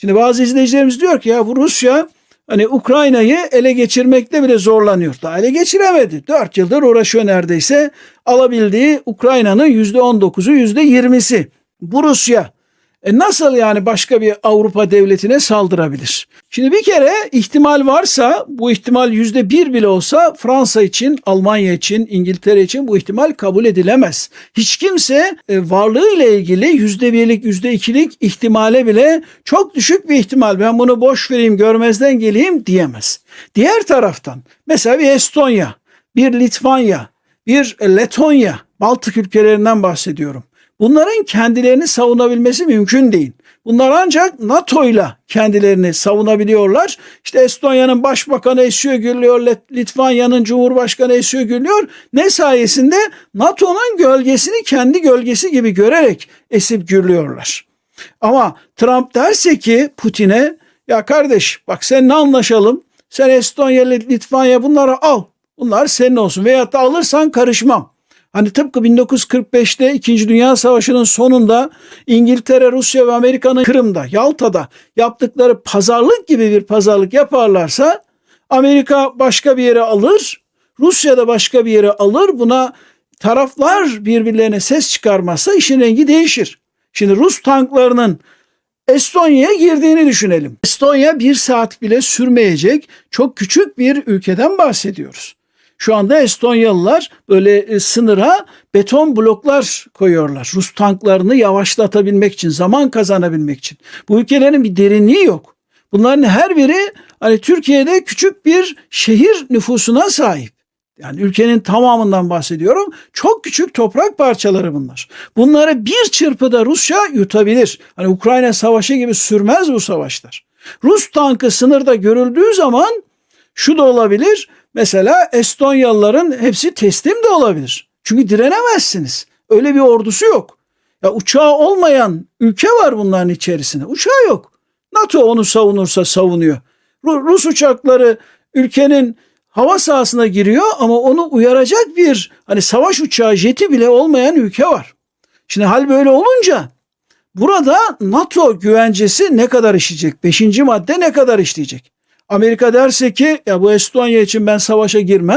Şimdi bazı izleyicilerimiz diyor ki ya bu Rusya hani Ukrayna'yı ele geçirmekte bile zorlanıyor. Daha ele geçiremedi. 4 yıldır uğraşıyor neredeyse. Alabildiği Ukrayna'nın %19'u %20'si. Bu Rusya. Nasıl yani başka bir Avrupa devletine saldırabilir? Şimdi bir kere ihtimal varsa, bu ihtimal %1 bile olsa Fransa için, Almanya için, İngiltere için bu ihtimal kabul edilemez. Hiç kimse varlığıyla ilgili %1'lik, %2'lik ihtimale bile çok düşük bir ihtimal, ben bunu boş vereyim, görmezden geleyim diyemez. Diğer taraftan mesela bir Estonya, bir Litvanya, bir Letonya, Baltık ülkelerinden bahsediyorum. Bunların kendilerini savunabilmesi mümkün değil. Bunlar ancak NATO ile kendilerini savunabiliyorlar. İşte Estonya'nın başbakanı esiyor gürlüyor, Litvanya'nın cumhurbaşkanı esiyor gürlüyor. Ne sayesinde? NATO'nun gölgesini kendi gölgesi gibi görerek esip gürlüyorlar. Ama Trump derse ki Putin'e, ya kardeş bak seninle anlaşalım. Sen Estonya, Litvanya bunları al. Bunlar senin olsun veyahut da alırsan karışmam. Hani tıpkı 1945'te 2. Dünya Savaşı'nın sonunda İngiltere, Rusya ve Amerika'nın Kırım'da, Yalta'da yaptıkları pazarlık gibi bir pazarlık yaparlarsa Amerika başka bir yere alır, Rusya da başka bir yere alır. Buna taraflar birbirlerine ses çıkarmazsa işin rengi değişir. Şimdi Rus tanklarının Estonya'ya girdiğini düşünelim. Estonya 1 saat bile sürmeyecek çok küçük bir ülkeden bahsediyoruz. Şu anda Estonyalılar böyle sınıra beton bloklar koyuyorlar. Rus tanklarını yavaşlatabilmek için, zaman kazanabilmek için. Bu ülkelerin bir derinliği yok. Bunların her biri hani Türkiye'de küçük bir şehir nüfusuna sahip. Yani ülkenin tamamından bahsediyorum. Çok küçük toprak parçaları bunlar. Bunları bir çırpıda Rusya yutabilir. Hani Ukrayna savaşı gibi sürmez bu savaşlar. Rus tankı sınırda görüldüğü zaman şu da olabilir. Mesela Estonyalıların hepsi teslim de olabilir. Çünkü direnemezsiniz. Öyle bir ordusu yok. Ya uçağı olmayan ülke var bunların içerisinde. Uçağı yok. NATO onu savunursa savunuyor. Rus uçakları ülkenin hava sahasına giriyor ama onu uyaracak bir hani savaş uçağı, jeti bile olmayan ülke var. Şimdi hal böyle olunca burada NATO güvencesi ne kadar işleyecek? 5. madde ne kadar işleyecek? Amerika derse ki ya bu Estonya için ben savaşa girmem.